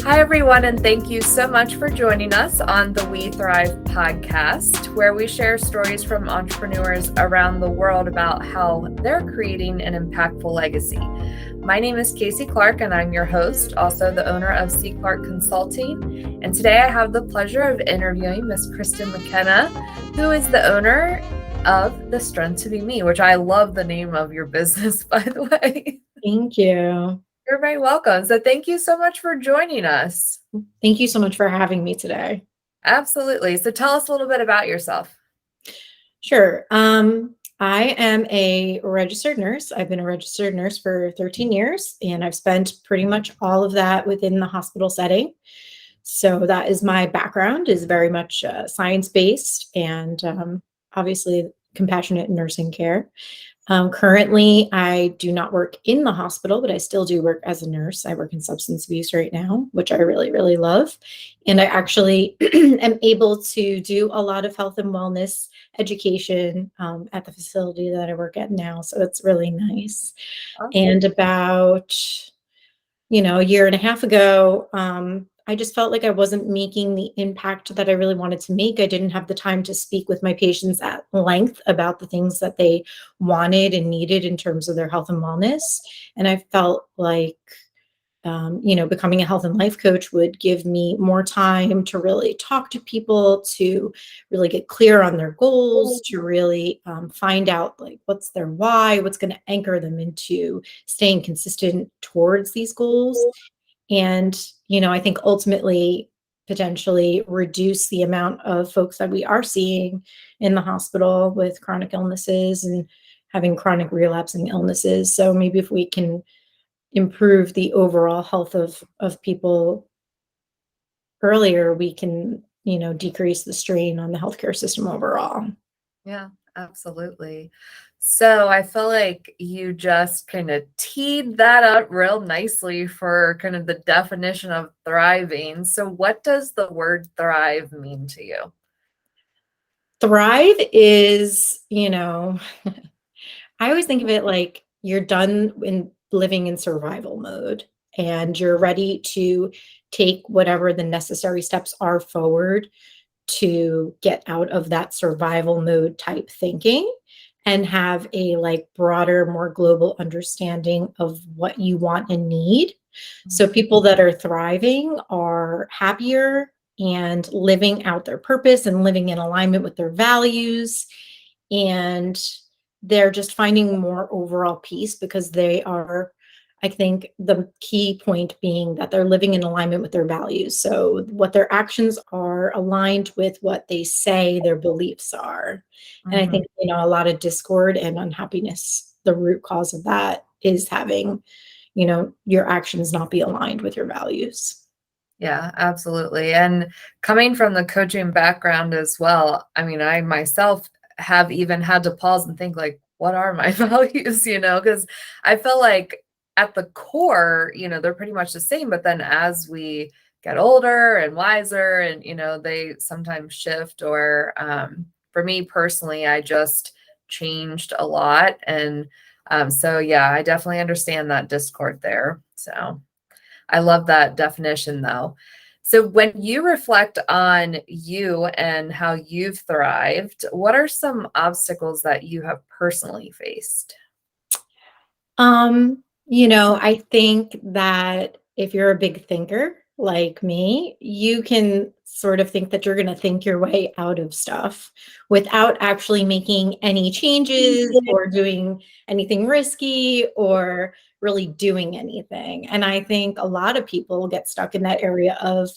Hi, everyone, and thank you so much for joining us on the weTHRIVE podcast, where we share stories from entrepreneurs around the world about how they're creating an impactful legacy. My name is Casey Clark, and I'm your host, also the owner of C. Clark Consulting. And today I have the pleasure of interviewing Miss Kristen McKenna, who is the owner of The Strength to Be Me, which I love the name of your business, by the way. Thank you. You're very welcome. So thank you so much for joining us. Thank you so much for having me today. Absolutely. So tell us a little bit about yourself. Sure. I am a registered nurse. I've been a registered nurse for 13 years, and I've spent pretty much all of that within the hospital setting. So that is my background, is very much science-based and obviously compassionate nursing care. Currently, I do not work in the hospital, but I still do work as a nurse. I work in substance abuse right now, which I really, really love. And I actually am able to do a lot of health and wellness education at the facility that I work at now. So it's really nice. Awesome. And about, a year and a half ago, I just felt like I wasn't making the impact that I really wanted to make. I didn't have the time to speak with my patients at length about the things that they wanted and needed in terms of their health and wellness. And I felt like, becoming a health and life coach would give me more time to really talk to people, to really get clear on their goals, to really find out like what's their why, what's going to anchor them into staying consistent towards these goals. And, I think ultimately potentially reduce the amount of folks that we are seeing in the hospital with chronic illnesses and having chronic relapsing illnesses. So maybe if we can improve the overall health of people earlier, we can, decrease the strain on the healthcare system overall. Yeah, absolutely. So I feel like you just kind of teed that up real nicely for kind of the definition of thriving. So what does the word thrive mean to you? Thrive is, I always think of it like you're done in living in survival mode and you're ready to take whatever the necessary steps are forward to get out of that survival mode type thinking and have a like broader, more global understanding of what you want and need. So people that are thriving are happier and living out their purpose and living in alignment with their values. And they're just finding more overall peace because they are, I think the key point being that they're living in alignment with their values. So what their actions are aligned with what they say their beliefs are. And I think, a lot of discord and unhappiness, the root cause of that is having, your actions not be aligned with your values. Yeah, absolutely. And coming from the coaching background as well, I mean, I myself have even had to pause and think like, what are my values, because I feel like at the core, they're pretty much the same, but then as we get older and wiser and, they sometimes shift or, for me personally, I just changed a lot. And, so yeah, I definitely understand that discord there. So I love that definition though. So when you reflect on you and how you've thrived, what are some obstacles that you have personally faced? I think that if you're a big thinker like me, you can sort of think that you're going to think your way out of stuff without actually making any changes or doing anything risky or really doing anything. And I think a lot of people get stuck in that area of,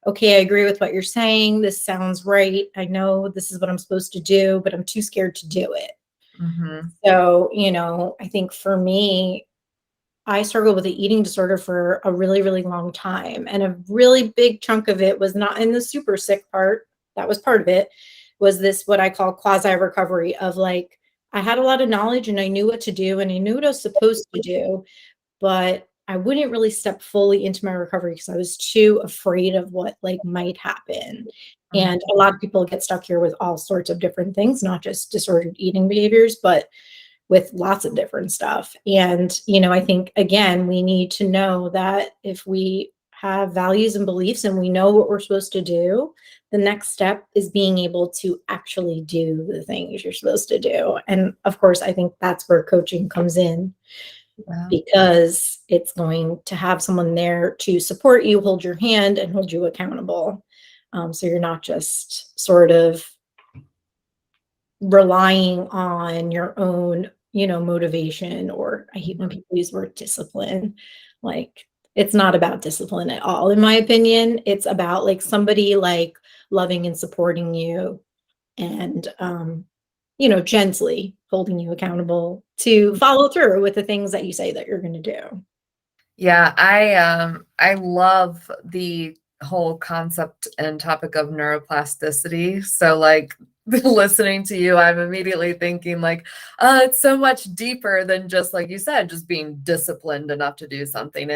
okay, I agree with what you're saying. This sounds right. I know this is what I'm supposed to do, but I'm too scared to do it. So, I think for me, I struggled with the eating disorder for a really, really long time. And a really big chunk of it was not in the super sick part. That was part of it, was this, what I call quasi recovery of like, I had a lot of knowledge and I knew what to do and I knew what I was supposed to do, but I wouldn't really step fully into my recovery because I was too afraid of what like might happen. And a lot of people get stuck here with all sorts of different things, not just disordered eating behaviors, but with lots of different stuff. And, I think, again, we need to know that if we have values and beliefs and we know what we're supposed to do, the next step is being able to actually do the things you're supposed to do. And of course, I think that's where coaching comes in, Yeah. because it's going to have someone there to support you, hold your hand, and hold you accountable. So you're not just sort of relying on your own, motivation, or I hate when Mhm. people use the word discipline. Like, it's not about discipline at all, in my opinion. It's about like somebody like loving and supporting you and gently holding you accountable to follow through with the things that you say that you're going to do. Yeah, I love the whole concept and topic of neuroplasticity. So like listening to you, I'm immediately thinking like, it's so much deeper than just like you said, just being disciplined enough to do something.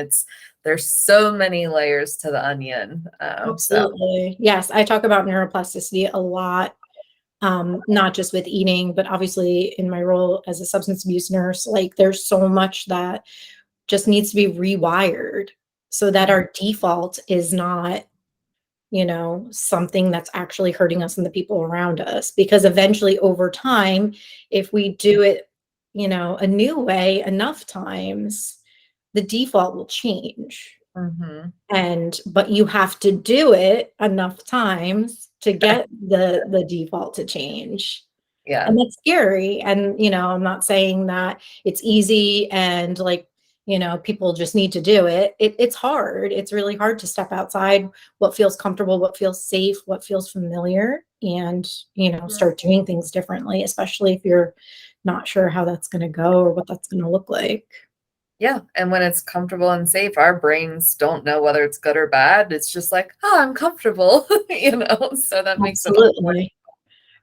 There's so many layers to the onion. So Absolutely. Yes, I talk about neuroplasticity a lot, not just with eating, but obviously in my role as a substance abuse nurse. Like, there's so much that just needs to be rewired so that mm, our default is not, something that's actually hurting us and the people around us. Because eventually, over time, if we do it, a new way enough times, the default will change. mhm. But you have to do it enough times to get the default to change. Yeah. And that's scary. And, I'm not saying that it's easy and like, people just need to do it. It's hard. It's really hard to step outside what feels comfortable, what feels safe, what feels familiar, and, start doing things differently, especially if you're not sure how that's going to go or what that's going to look like. Yeah, and when it's comfortable and safe, our brains don't know whether it's good or bad. It's just like, "Oh, I'm comfortable," so that makes it all the more. Absolutely.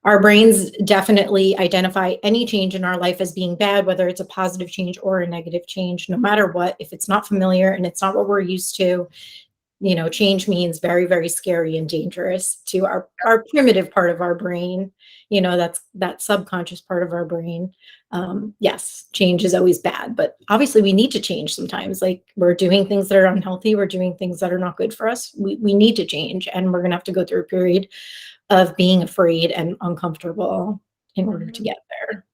Our brains definitely identify any change in our life as being bad, whether it's a positive change or a negative change, no matter what. If it's not familiar and it's not what we're used to, change means very, very scary and dangerous to our primitive part of our brain. That's that subconscious part of our brain. Yes, change is always bad, but obviously we need to change sometimes. Like, we're doing things that are unhealthy, we're doing things that are not good for us. We need to change, and we're gonna have to go through a period of being afraid and uncomfortable in order to Mhm. get there.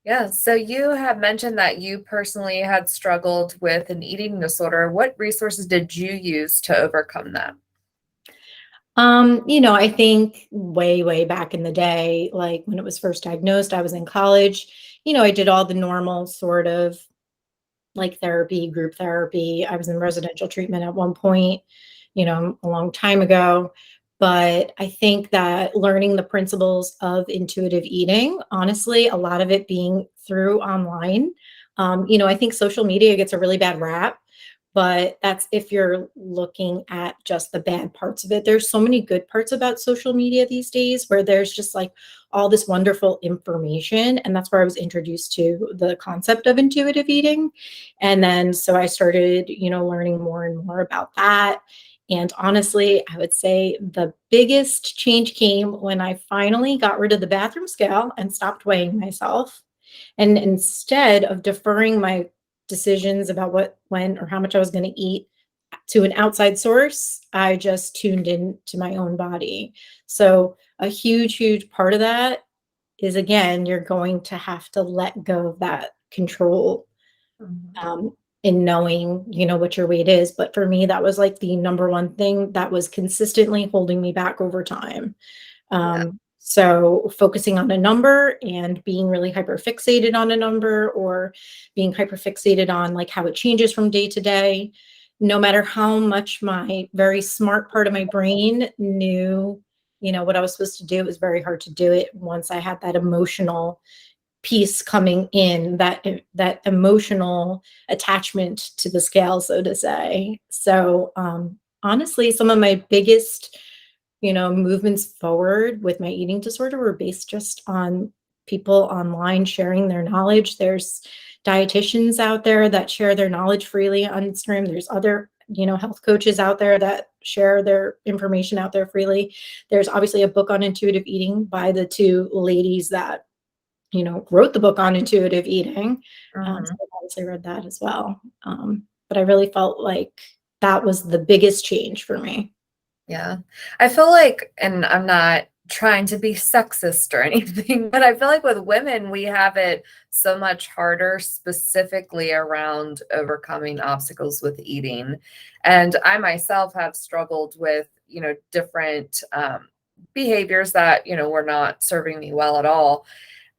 Yeah, so you have mentioned that you personally had struggled with an eating disorder. What resources did you use to overcome that? I think way, way back in the day, like when it was first diagnosed, I was in college. I did all the normal sort of like therapy, group therapy. I was in residential treatment at one point, a long time ago. But I think that learning the principles of intuitive eating, honestly, a lot of it being through online. I think social media gets a really bad rap, but that's if you're looking at just the bad parts of it. There's so many good parts about social media these days where there's just like all this wonderful information. And that's where I was introduced to the concept of intuitive eating. And then so I started, learning more and more about that. And honestly, I would say the biggest change came when I finally got rid of the bathroom scale and stopped weighing myself. And instead of deferring my decisions about what, when, or how much I was going to eat to an outside source, I just tuned in to my own body. So a huge, huge part of that is, again, you're going to have to let go of that control, Mhm. um, in knowing, what your weight is. But for me, that was like the number one thing that was consistently holding me back over time. Yeah. So focusing on a number and being really hyper fixated on a number, or being hyper fixated on like how it changes from day to day, no matter how much my very smart part of my brain knew, what I was supposed to do, it was very hard to do it once I had that emotional piece coming in, that emotional attachment to the scale, so to say. So honestly, some of my biggest, movements forward with my eating disorder were based just on people online sharing their knowledge. There's dietitians out there that share their knowledge freely on Instagram. There's other, health coaches out there that share their information out there freely. There's obviously a book on intuitive eating by the two ladies that, wrote the book on intuitive eating. So Mhm. I obviously read that as well. But I really felt like that was the biggest change for me. Yeah. I feel like, and I'm not trying to be sexist or anything, but I feel like with women, we have it so much harder, specifically around overcoming obstacles with eating. And I myself have struggled with, different behaviors that, were not serving me well at all.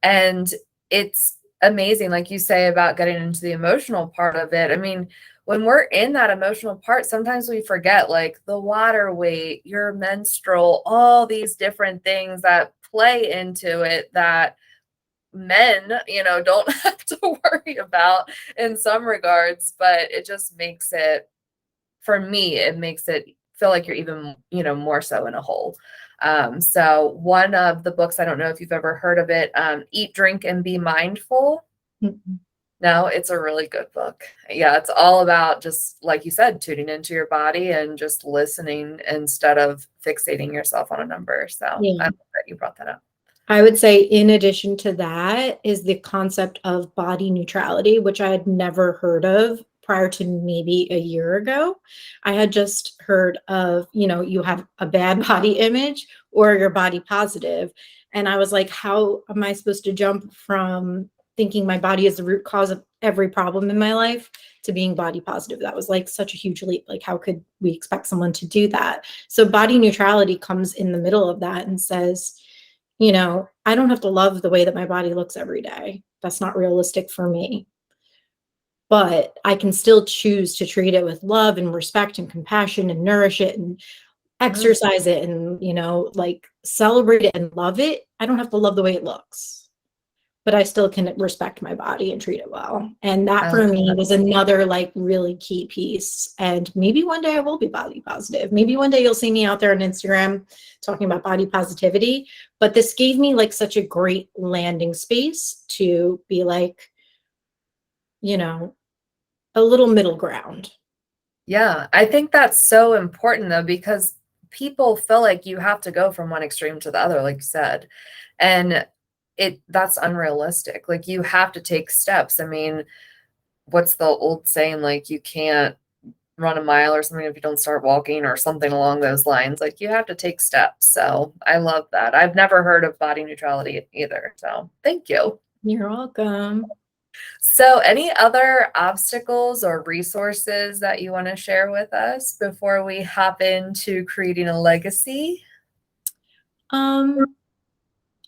And it's amazing, like you say, about getting into the emotional part of it. I mean, when we're in that emotional part, sometimes we forget like the water weight, your menstrual, all these different things that play into it that men, don't have to worry about in some regards, but it just makes it, for me, it makes it feel like you're even, more so in a hole. So one of the books, I don't know if you've ever heard of it, Eat, Drink, and Be Mindful. Mm-mm. No, it's a really good book. Yeah, it's all about, just like you said, tuning into your body and just listening instead of fixating yourself on a number. So I Yeah. love that you brought that up. I would say in addition to that is the concept of body neutrality, which I had never heard of prior to maybe a year ago. I had just heard of, you have a bad body image or you're body positive. And I was like, how am I supposed to jump from thinking my body is the root cause of every problem in my life to being body positive? That was like such a huge leap. Like, how could we expect someone to do that? So body neutrality comes in the middle of that and says, I don't have to love the way that my body looks every day. That's not realistic for me. But I can still choose to treat it with love and respect and compassion and nourish it and Mhm. exercise it and, like celebrate it and love it. I don't have to love the way it looks, but I still can respect my body and treat it well. And that I for love me that. was another like really key piece. And maybe one day I will be body positive. Maybe one day you'll see me out there on Instagram talking about body positivity. But this gave me like such a great landing space to be like, you know, a little middle ground. Yeah, I think that's so important though, because people feel like you have to go from one extreme to the other, like you said. And that's unrealistic. Like you have to take steps. I mean, what's the old saying? Like you can't run a mile or something if you don't start walking or something along those lines. Like you have to take steps. So I love that. I've never heard of body neutrality either. So thank you. You're welcome. So any other obstacles or resources that you want to share with us before we hop into creating a legacy? Um,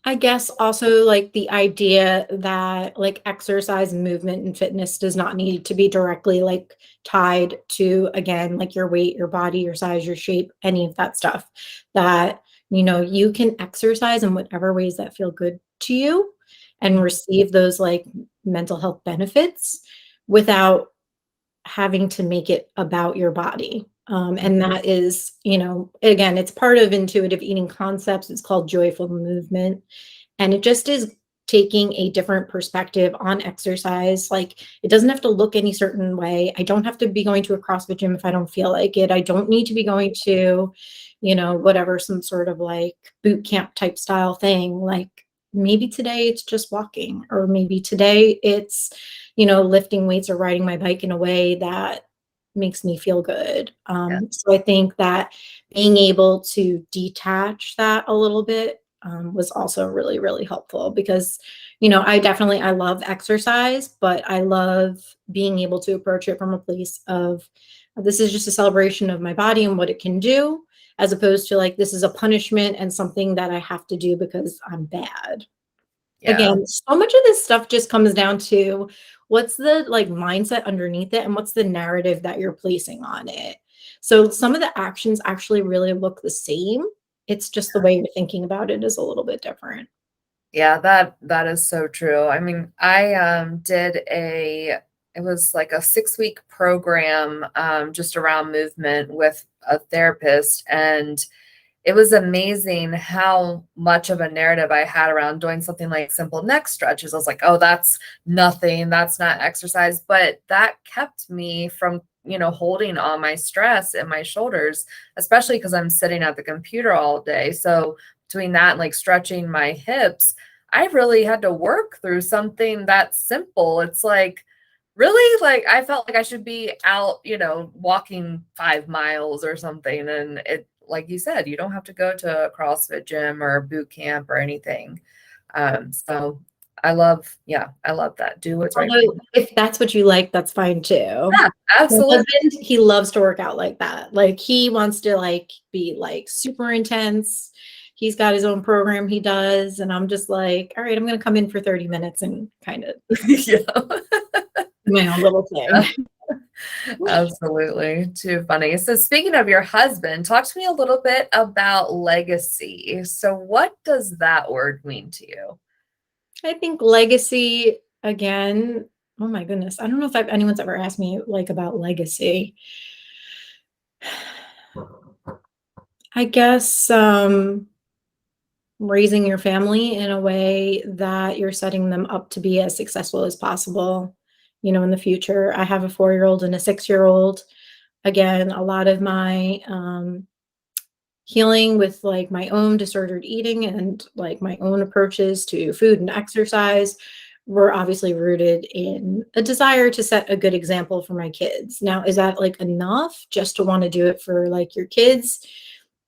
I guess also like the idea that like exercise, movement, and fitness does not need to be directly like tied to, again, like your weight, your body, your size, your shape, any of that stuff. That, you can exercise in whatever ways that feel good to you and receive those like mental health benefits without having to make it about your body. And that is, again, it's part of intuitive eating concepts. It's called joyful movement. And it just is taking a different perspective on exercise. Like it doesn't have to look any certain way. I don't have to be going to a CrossFit gym if I don't feel like it. I don't need to be going to, whatever, some sort of like boot camp type style thing. Like maybe today it's just walking, or maybe today it's, lifting weights or riding my bike in a way that makes me feel good. Yeah. So I think that being able to detach that a little bit was also really, really helpful because, I love exercise, but I love being able to approach it from a place of this is just a celebration of my body and what it can do, as opposed to like, this is a punishment and something that I have to do because I'm bad. Yeah. Again, so much of this stuff just comes down to what's the like mindset underneath it and what's the narrative that you're placing on it. So some of the actions actually really look the same. It's just the way you're thinking about it is a little bit different. Yeah, that is so true. I mean, I did it was like a 6-week program just around movement with a therapist, and it was amazing how much of a narrative I had around doing something like simple neck stretches. I was like, oh, that's nothing, that's not exercise. But that kept me from, holding all my stress in my shoulders, especially because I'm sitting at the computer all day. So between that and like stretching my hips, I really had to work through something that simple. It's like, Really? Like, I felt like I should be out, walking 5 miles or something, and like you said, you don't have to go to a CrossFit gym or boot camp or anything. So I love that. Do what's right for Although you. if that's what you like, that's fine too. Yeah, My absolutely. husband, he loves to work out like that. Like he wants to like be like super intense. He's got his own program he does. And I'm just like, all right, I'm gonna come in for 30 minutes and kind of Yeah. do my own little thing. Absolutely. Too funny. So speaking of your husband, talk to me a little bit about legacy. So what does that word mean to you? I think legacy again. Oh my goodness. I don't know if anyone's ever asked me like about legacy. I guess raising your family in a way that you're setting them up to be as successful as possible, in the future. I have a 4-year-old and a 6-year-old. Again, a lot of my healing with like my own disordered eating and like my own approaches to food and exercise were obviously rooted in a desire to set a good example for my kids. Now, is that like enough just to want to do it for like your kids?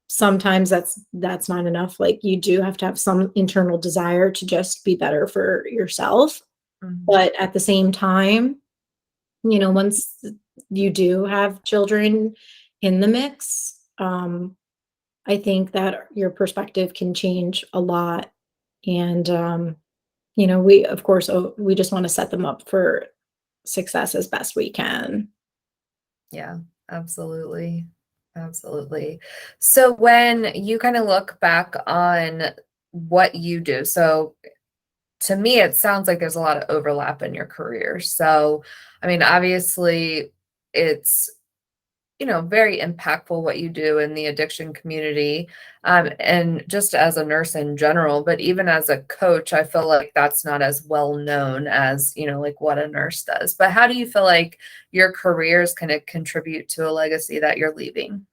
Sometimes that's not enough. Like you do have to have some internal desire to just be better for yourself. Mhm. But at the same time, once you do have children in the mix, I think that your perspective can change a lot. And, we, of course, we just want to set them up for success as best we can. Yeah, absolutely. Absolutely. So when you kind of look back on what you do, so to me, it sounds like there's a lot of overlap in your career. So, I mean, obviously, it's very impactful what you do in the addiction community, and just as a nurse in general, but even as a coach, I feel like that's not as well known as, like what a nurse does. But how do you feel like your careers kind of contribute to a legacy that you're leaving?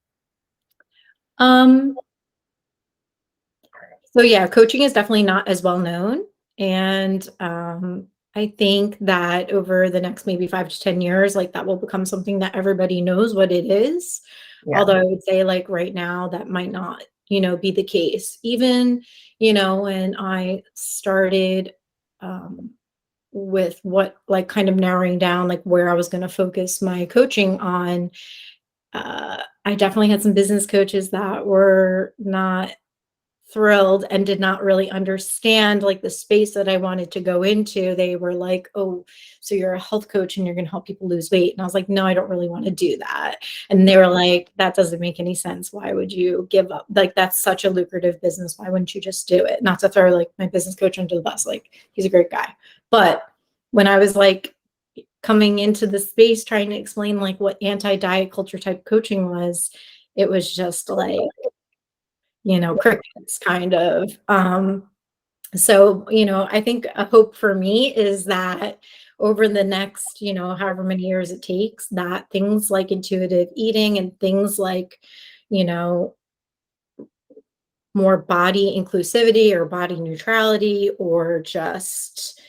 Um, so yeah, coaching is definitely not as well known. And I think that over the next maybe 5 to 10 years, like that will become something that everybody knows what it is. Yeah. Although I would say like right now that might not, be the case. Even, when I started with what like kind of narrowing down like where I was going to focus my coaching on, I definitely had some business coaches that were not thrilled and did not really understand like the space that I wanted to go into. They were like, "Oh, so you're a health coach and you're going to help people lose weight." And I was like, "No, I don't really want to do that." And they were like, "That doesn't make any sense. Why would you give up? Like that's such a lucrative business. Why wouldn't you just do it?" Not to throw like my business coach under the bus. Like he's a great guy. But when I was like coming into the space trying to explain like what anti-diet culture type coaching was, it was just like crickets kind of. So, I think a hope for me is that over the next, however many years it takes, that things like intuitive eating and things like, you know, more body inclusivity or body neutrality or just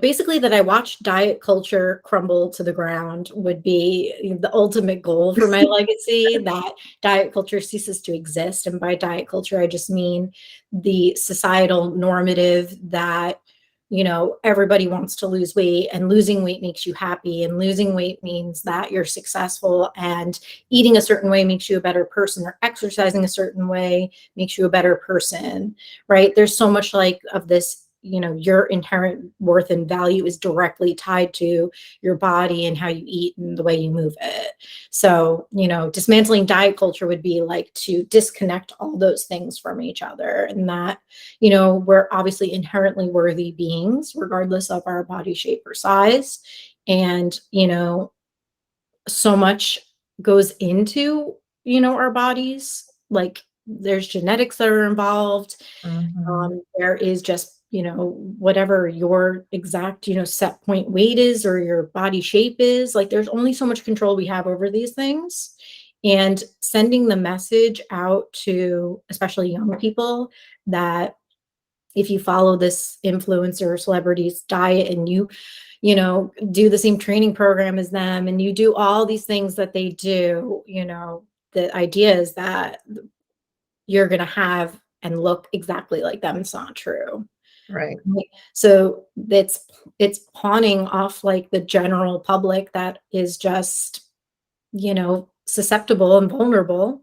basically that I watched diet culture crumble to the ground would be the ultimate goal for my legacy, that diet culture ceases to exist. And by diet culture, I just mean the societal normative that everybody wants to lose weight and losing weight makes you happy and losing weight means that you're successful and eating a certain way makes you a better person or exercising a certain way makes you a better person, right? There's so much like of this, your inherent worth and value is directly tied to your body and how you eat and the way you move it. So, dismantling diet culture would be like to disconnect all those things from each other, and that, we're obviously inherently worthy beings, regardless of our body shape or size. And, so much goes into, our bodies. Like there's genetics that are involved. Mhm. There is just, whatever your exact, set point weight is or your body shape is. Like there's only so much control we have over these things. And sending the message out to especially young people that if you follow this influencer or celebrity's diet and you you know, do the same training program as them, and you do all these things that they do, you know, the idea is that you're going to have and look exactly like them. It's not true. Right. Right. So it's pawning off like the general public that is just, you know, susceptible and vulnerable,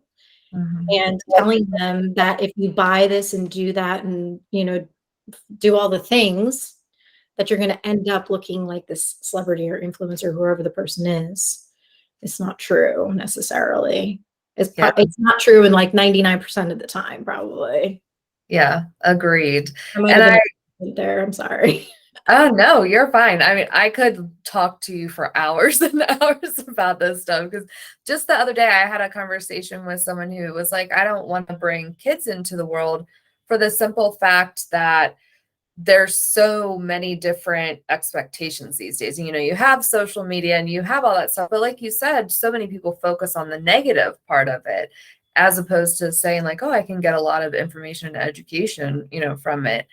Mhm. and telling them that if you buy this and do that and, you know, do all the things, that you're going to end up looking like this celebrity or influencer, whoever the person is. It's not true necessarily. Yeah. It's not true in like 99% of the time, probably. Yeah. Agreed. I might And have I been there. I'm sorry. Oh, no, you're fine. I mean, I could talk to you for hours and hours about this stuff because just the other day I had a conversation with someone who was like, I don't want to bring kids into the world for the simple fact that there's so many different expectations these days. You know, you have social media and you have all that stuff, but like you said, so many people focus on the negative part of it as opposed to saying like, oh, I can get a lot of information and education, you know, from it.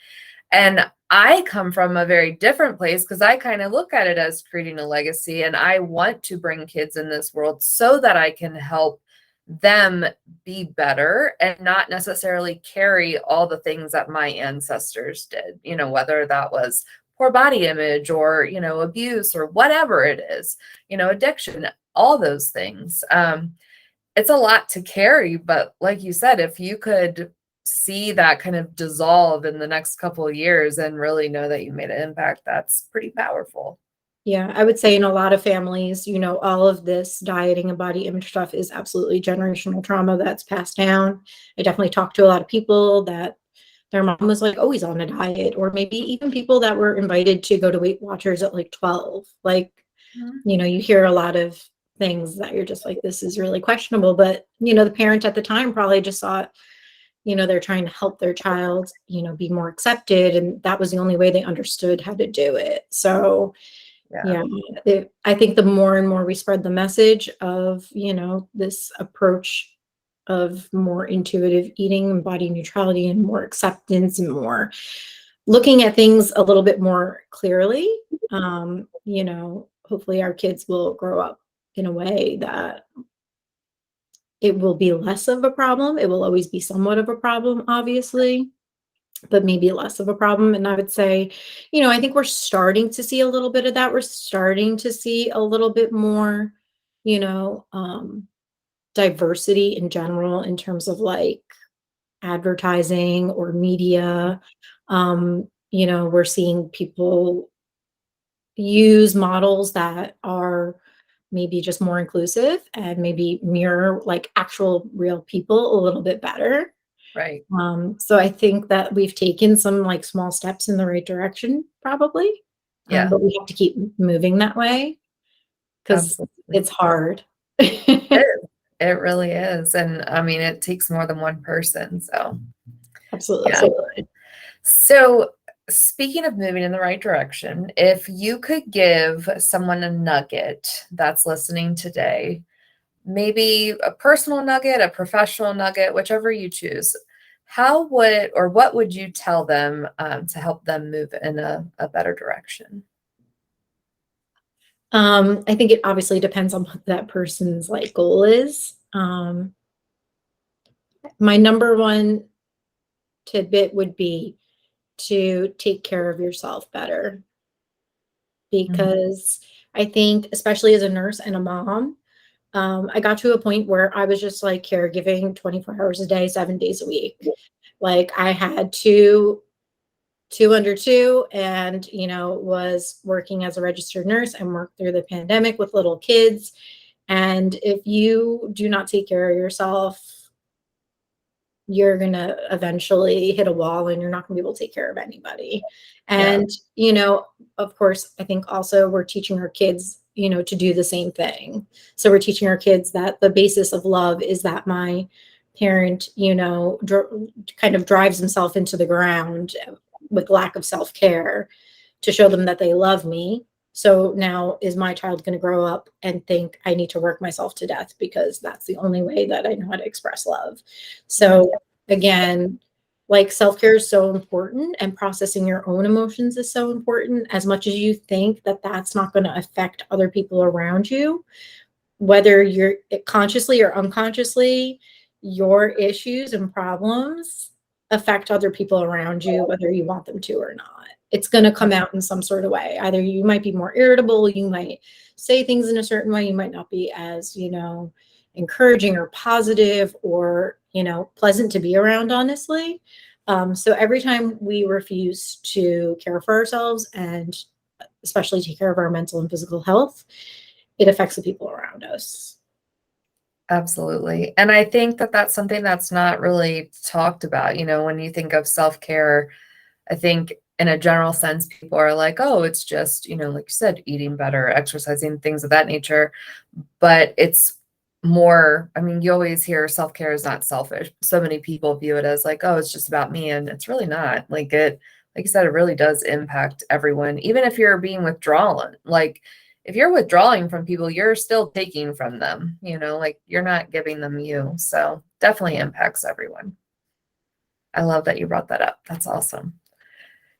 And I come from a very different place because I kind of look at it as creating a legacy. And I want to bring kids in this world so that I can help them be better and not necessarily carry all the things that my ancestors did, you know, whether that was poor body image or, you know, abuse or whatever it is, you know, addiction, all those things. It's a lot to carry, but like you said, if you could see that kind of dissolve in the next couple of years and really know that you made an impact, that's pretty powerful. Yeah, I would say in a lot of families, you know, all of this dieting and body image stuff is absolutely generational trauma that's passed down. I definitely talked to a lot of people that their mom was like always on a diet, or maybe even people that were invited to go to Weight Watchers at like 12. Like, Mhm. you know, you hear a lot of things that you're just like, this is really questionable. But, you know, the parent at the time probably just thought, you know, they're trying to help their child, you know, be more accepted. And that was the only way they understood how to do it. So, Yeah. yeah, I think the more and more we spread the message of, you know, this approach of more intuitive eating and body neutrality and more acceptance and more looking at things a little bit more clearly, you know, hopefully our kids will grow up in a way that it will be less of a problem. It will always be somewhat of a problem, obviously, but maybe less of a problem. And I would say, you know, I think we're starting to see a little bit of that. We're starting to see a little bit more, you know, diversity in general in terms of like advertising or media. You know, we're seeing people use models that are maybe just more inclusive and maybe mirror like actual real people a little bit better. Right. So I think that we've taken some like small steps in the right direction, probably. Yeah. But we have to keep moving that way because Absolutely. it's hard. It is. It really is. And I mean, it takes more than one person. So, yeah. Absolutely. Absolutely. So, speaking of moving in the right direction, if you could give someone a nugget that's listening today, maybe a personal nugget, a professional nugget, whichever you choose, how would or what would you tell them to help them move in a better direction? I think it obviously depends on what that person's like goal is. My number one tidbit would be to take care of yourself better, Mhm. because I think, especially as a nurse and a mom, I got to a point where I was just like caregiving 24 hours a day, 7 days a week. Like I had two under two, and, you know, was working as a registered nurse and worked through the pandemic with little kids. And if you do not take care of yourself, you're going to eventually hit a wall and you're not going to be able to take care of anybody. Yeah. And, you know, of course, I think also we're teaching our kids, you know, to do the same thing. So we're teaching our kids that the basis of love is that my parent, you know, kind of drives himself into the ground with lack of self care to show them that they love me. So now is my child going to grow up and think I need to work myself to death because that's the only way that I know how to express love? Mhm. So again, like self-care is so important, and processing your own emotions is so important. As much as you think that that's not going to affect other people around you, whether you're consciously or unconsciously, your issues and problems affect other people around you, whether you want them to or not. It's going to come out in some sort of way. Either you might be more irritable, you might say things in a certain way, you might not be as, encouraging or positive or, pleasant to be around, honestly. So every time we refuse to care for ourselves, and especially take care of our mental and physical health, it affects the people around us. Absolutely. And I think that that's something that's not really talked about. When you think of self-care, I think in a general sense, people are like, oh, it's just, like you said, eating better, exercising, things of that nature. But it's more, you always hear self-care is not selfish. So many people view it as like, oh, it's just about me. And it's really not. Like you said, it really does impact everyone. Even if you're being withdrawn, like if you're withdrawing from people, you're still taking from them, like you're not giving them you. So definitely impacts everyone. I love that you brought that up. That's awesome.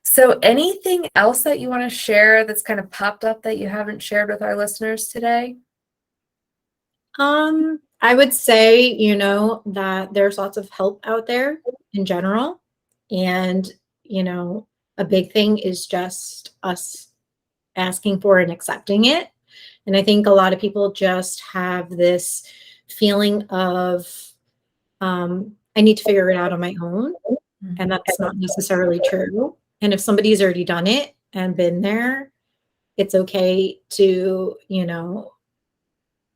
So anything else that you want to share that's kind of popped up that you haven't shared with our listeners today? I would say, that there's lots of help out there in general. And, a big thing is just us asking for and accepting it. And I think a lot of people just have this feeling of, I need to figure it out on my own. And that's not necessarily true. And if somebody's already done it and been there, it's okay to,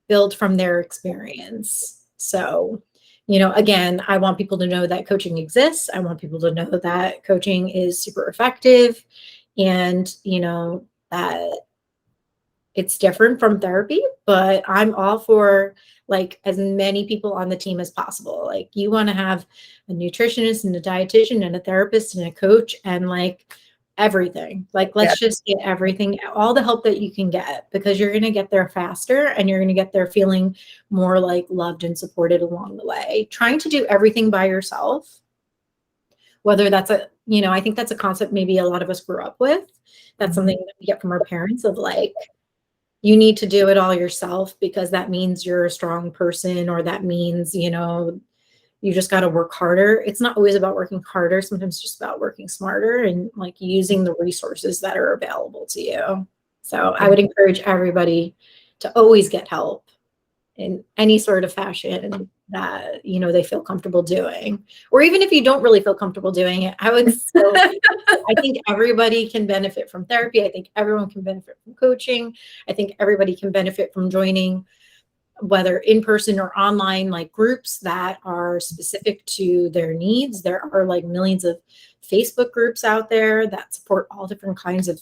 build from their experience. So, again, I want people to know that coaching exists. I want people to know that coaching is super effective, and, that it's different from therapy, but I'm all for like as many people on the team as possible. Like you want to have a nutritionist and a dietitian and a therapist and a coach and like everything. Like let's just get everything, all the help that you can get, because you're going to get there faster and you're going to get there feeling more like loved and supported along the way. Trying to do everything by yourself, whether that's I think that's a concept maybe a lot of us grew up with. That's something that we get from our parents of like, you need to do it all yourself because that means you're a strong person, or that means, you just got to work harder. It's not always about working harder. Sometimes it's just about working smarter and like using the resources that are available to you. So I would encourage everybody to always get help in any sort of fashion that, they feel comfortable doing. Or even if you don't really feel comfortable doing it, I would still, I think everybody can benefit from therapy. I think everyone can benefit from coaching. I think everybody can benefit from joining, whether in person or online, like groups that are specific to their needs. There are like millions of Facebook groups out there that support all different kinds of,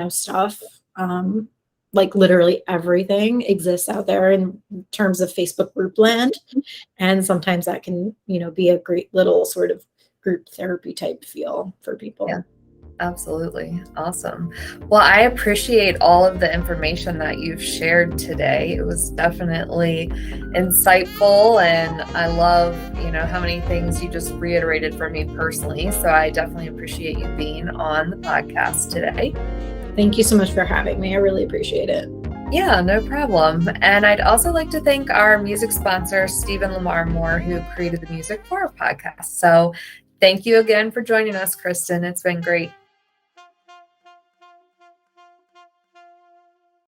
stuff. Like literally everything exists out there in terms of Facebook group land. And sometimes that can, be a great little sort of group therapy type feel for people. Yeah. Absolutely. Awesome. Well, I appreciate all of the information that you've shared today. It was definitely insightful, and I love, how many things you just reiterated for me personally. So I definitely appreciate you being on the podcast today. Thank you so much for having me. I really appreciate it. Yeah, no problem. And I'd also like to thank our music sponsor, Stephen Lamar Moore, who created the music for our podcast. So thank you again for joining us, Kristen. It's been great.